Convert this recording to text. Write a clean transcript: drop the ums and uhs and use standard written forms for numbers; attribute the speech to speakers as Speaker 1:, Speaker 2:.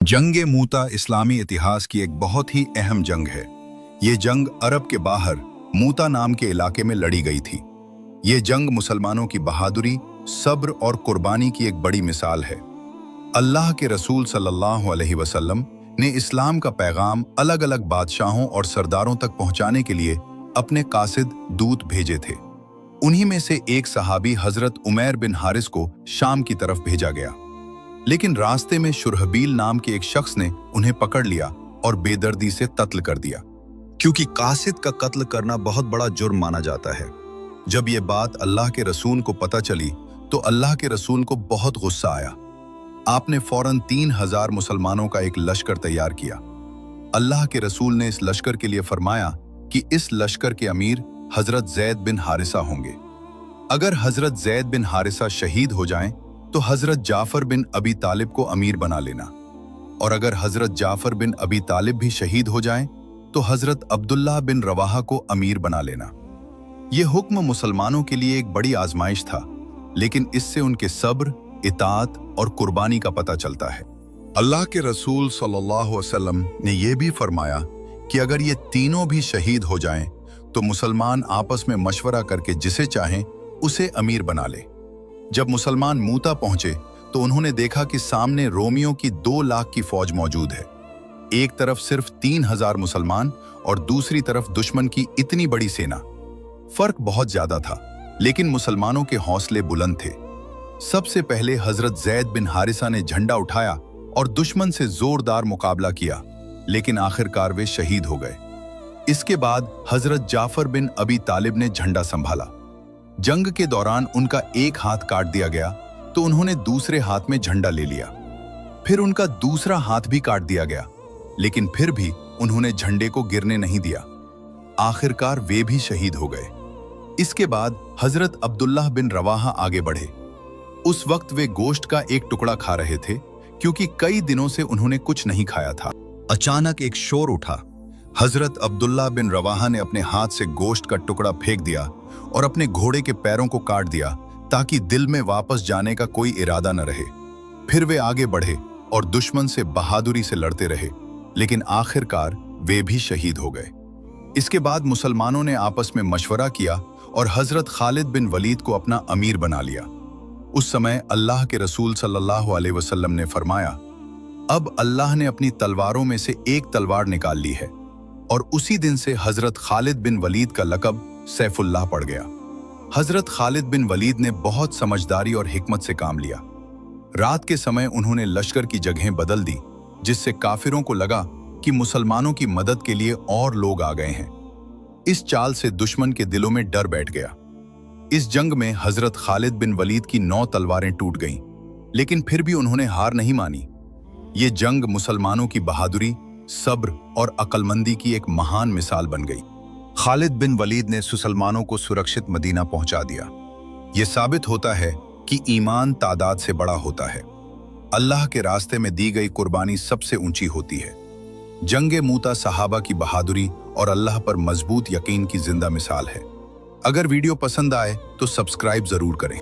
Speaker 1: जंग मूता इस्लामी इतिहास की एक बहुत ही अहम जंग है। ये जंग अरब के बाहर मूता नाम के इलाके में लड़ी गई थी। ये जंग मुसलमानों की बहादुरी, सब्र और कुर्बानी की एक बड़ी मिसाल है। अल्लाह के रसूल सल्लल्लाहु अलैहि वसल्लम ने इस्लाम का पैगाम अलग अलग बादशाहों और सरदारों तक पहुंचाने के लिए अपने कासिद दूत भेजे थे। उन्हीं में से एक सहाबी हजरत उमैर बिन हारिस को शाम की तरफ भेजा गया, लेकिन रास्ते में शुरहबील नाम के एक शख्स ने उन्हें पकड़ लिया और बेदर्दी से कत्ल कर दिया, क्योंकि कासिद का कत्ल करना बहुत बड़ा जुर्म माना जाता है। जब ये बात अल्लाह के रसूल को पता चली तो अल्लाह के रसूल को बहुत गुस्सा आया। आपने फौरन 3000 मुसलमानों का एक लश्कर तैयार किया। अल्लाह के रसूल ने इस लश्कर के लिए फरमाया कि इस लश्कर के अमीर हजरत जैद बिन हारिसा होंगे। अगर हजरत जैद बिन हारिसा शहीद हो जाएं तो हजरत जाफर बिन अबी तालिब को अमीर बना लेना, और अगर हजरत जाफर बिन अबी तालिब भी शहीद हो जाएं तो हजरत अब्दुल्लाह बिन रवाहा को अमीर बना लेना। यह हुक्म मुसलमानों के लिए एक बड़ी आजमाइश था, लेकिन इससे उनके सब्र, इताअत और कुर्बानी का पता चलता है। अल्लाह के रसूल सल्लल्लाहु अलैहि वसल्लम ने यह भी फरमाया कि अगर ये तीनों भी शहीद हो जाएं तो मुसलमान आपस में मशवरा करके जिसे चाहें उसे अमीर बना ले। जब मुसलमान मूता पहुंचे तो उन्होंने देखा कि सामने रोमियों की 2 लाख की फौज मौजूद है। एक तरफ सिर्फ 3000 मुसलमान और दूसरी तरफ दुश्मन की इतनी बड़ी सेना। फर्क बहुत ज्यादा था, लेकिन मुसलमानों के हौसले बुलंद थे। सबसे पहले हजरत जैद बिन हारिसा ने झंडा उठाया और दुश्मन से जोरदार मुकाबला किया, लेकिन आखिरकार वे शहीद हो गए। इसके बाद हजरत जाफर बिन अबी तालिब ने झंडा संभाला। जंग के दौरान उनका एक हाथ काट दिया गया तो उन्होंने दूसरे हाथ में झंडा ले लिया। फिर उनका दूसरा हाथ भी काट दिया गया, लेकिन फिर भी उन्होंने झंडे को गिरने नहीं दिया। आखिरकार वे भी शहीद हो गए। इसके बाद हजरत अब्दुल्लाह बिन रवाहा आगे बढ़े। उस वक्त वे गोश्त का एक टुकड़ा खा रहे थे, क्योंकि कई दिनों से उन्होंने कुछ नहीं खाया था। अचानक एक शोर उठा। हजरत अब्दुल्लाह बिन रवाहा ने अपने हाथ से गोश्त का टुकड़ा फेंक दिया और अपने घोड़े के पैरों को काट दिया, ताकि दिल में वापस जाने का कोई इरादा न रहे। फिर वे आगे बढ़े और दुश्मन से बहादुरी से लड़ते रहे, लेकिन आखिरकार वे भी शहीद हो गए। इसके बाद मुसलमानों ने आपस में मशवरा किया और हजरत खालिद बिन वलीद को अपना अमीर बना लिया। उस समय अल्लाह के रसूल सल्लल्लाहु अलैहि वसल्लम ने फरमाया, अब अल्लाह ने अपनी तलवारों में से एक तलवार निकाल ली है, और उसी दिन से हजरत खालिद बिन वलीद का लक़ब सैफुल्लाह पड़ गया। हजरत खालिद बिन वलीद ने बहुत समझदारी और हिकमत से काम लिया। रात के समय उन्होंने लश्कर की जगहें बदल दी, जिससे काफिरों को लगा कि मुसलमानों की मदद के लिए और लोग आ गए हैं। इस चाल से दुश्मन के दिलों में डर बैठ गया। इस जंग में हजरत खालिद बिन वलीद की 9 तलवारें टूट गईं, लेकिन फिर भी उन्होंने हार नहीं मानी। ये जंग मुसलमानों की बहादुरी, सब्र और अक्लमंदी की एक महान मिसाल बन गई। खालिद बिन वलीद ने मुसलमानों को सुरक्षित मदीना पहुंचा दिया। यह साबित होता है कि ईमान तादाद से बड़ा होता है। अल्लाह के रास्ते में दी गई कुर्बानी सबसे ऊंची होती है। जंगे मूता सहाबा की बहादुरी और अल्लाह पर मजबूत यकीन की जिंदा मिसाल है। अगर वीडियो पसंद आए तो सब्सक्राइब जरूर करें।